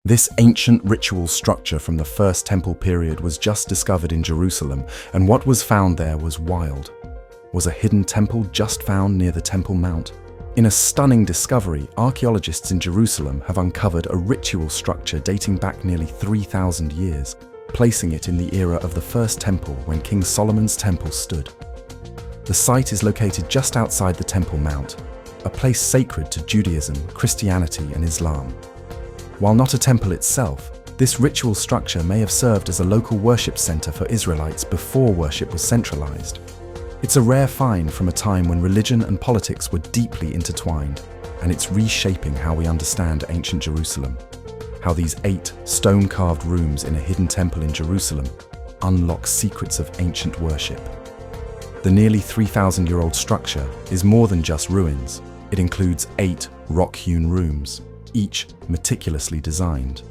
This ancient ritual structure from the First Temple period was just discovered in Jerusalem, and what was found there was wild. Was a hidden temple just found near the Temple Mount? In a stunning discovery, archaeologists in Jerusalem have uncovered a ritual structure dating back nearly 3,000 years, placing it in the era of the First Temple when King Solomon's temple stood. The site is located just outside the Temple Mount, a place sacred to Judaism, Christianity, and Islam. While not a temple itself, this ritual structure may have served as a local worship center for Israelites before worship was centralized. It's a rare find from a time when religion and politics were deeply intertwined, and it's reshaping how we understand ancient Jerusalem. How these 8 stone-carved rooms in a hidden temple in Jerusalem unlock secrets of ancient worship. The nearly 3,000-year-old structure is more than just ruins. It includes 8 rock-hewn rooms, each meticulously designed.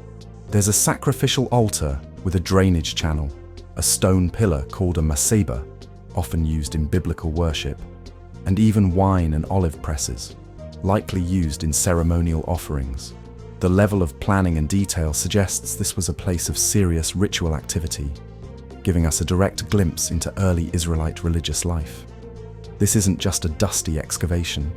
There's a sacrificial altar with a drainage channel, a stone pillar called a maseba, often used in biblical worship, and even wine and olive presses, likely used in ceremonial offerings. The level of planning and detail suggests this was a place of serious ritual activity, giving us a direct glimpse into early Israelite religious life. This isn't just a dusty excavation,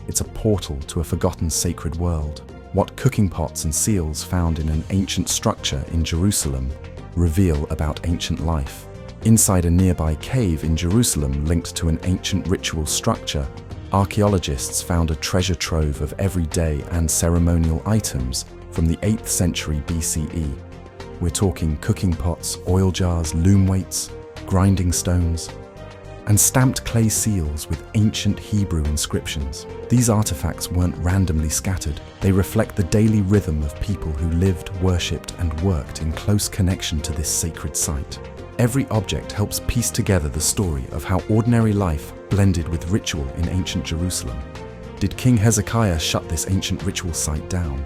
it's a portal to a forgotten sacred world. What cooking pots and seals found in an ancient structure in Jerusalem reveal about ancient life. Inside a nearby cave in Jerusalem linked to an ancient ritual structure, archaeologists found a treasure trove of everyday and ceremonial items from the 8th century BCE. We're talking cooking pots, oil jars, loom weights, grinding stones, and stamped clay seals with ancient Hebrew inscriptions. These artifacts weren't randomly scattered. They reflect the daily rhythm of people who lived, worshipped, and worked in close connection to this sacred site. Every object helps piece together the story of how ordinary life blended with ritual in ancient Jerusalem. Did King Hezekiah shut this ancient ritual site down?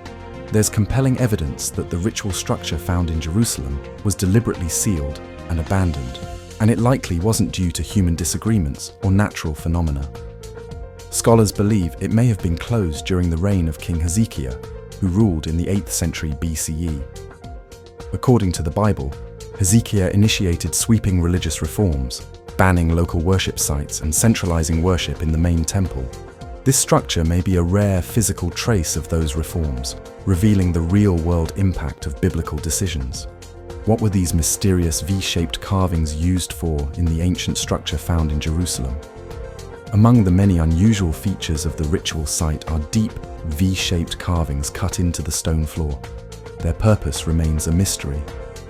There's compelling evidence that the ritual structure found in Jerusalem was deliberately sealed and abandoned, and it likely wasn't due to human disagreements or natural phenomena. Scholars believe it may have been closed during the reign of King Hezekiah, who ruled in the 8th century BCE. According to the Bible, Hezekiah initiated sweeping religious reforms, banning local worship sites and centralizing worship in the main temple. This structure may be a rare physical trace of those reforms, revealing the real-world impact of biblical decisions. What were these mysterious V-shaped carvings used for in the ancient structure found in Jerusalem? Among the many unusual features of the ritual site are deep, V-shaped carvings cut into the stone floor. Their purpose remains a mystery.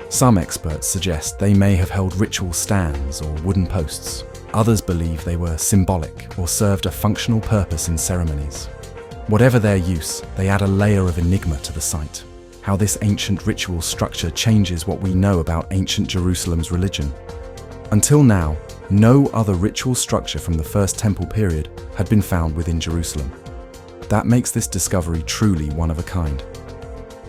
Some experts suggest they may have held ritual stands or wooden posts. Others believe they were symbolic or served a functional purpose in ceremonies. Whatever their use, they add a layer of enigma to the site. How this ancient ritual structure changes what we know about ancient Jerusalem's religion. Until now, no other ritual structure from the First Temple period had been found within Jerusalem. That makes this discovery truly one of a kind.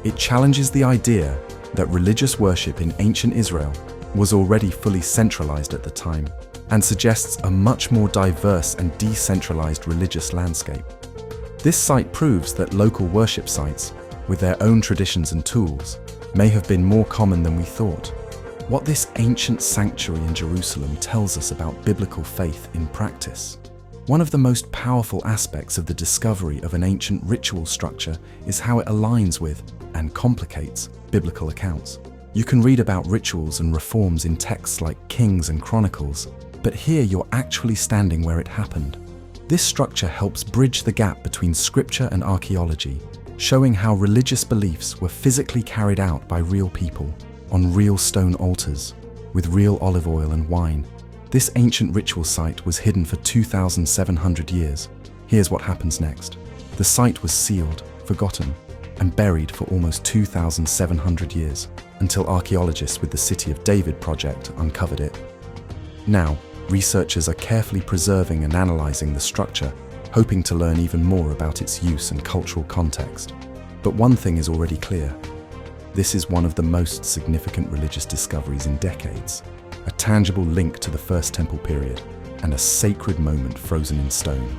It challenges the idea that religious worship in ancient Israel was already fully centralized at the time, and suggests a much more diverse and decentralized religious landscape. This site proves that local worship sites, with their own traditions and tools, may have been more common than we thought. What this ancient sanctuary in Jerusalem tells us about biblical faith in practice. One of the most powerful aspects of the discovery of an ancient ritual structure is how it aligns with and complicates biblical accounts. You can read about rituals and reforms in texts like Kings and Chronicles, but here you're actually standing where it happened. This structure helps bridge the gap between scripture and archaeology, showing how religious beliefs were physically carried out by real people, on real stone altars, with real olive oil and wine. This ancient ritual site was hidden for 2,700 years. Here's what happens next. The site was sealed, forgotten, and buried for almost 2,700 years, until archaeologists with the City of David project uncovered it. Now, researchers are carefully preserving and analyzing the structure, hoping to learn even more about its use and cultural context. But one thing is already clear. This is one of the most significant religious discoveries in decades, a tangible link to the First Temple period, and a sacred moment frozen in stone.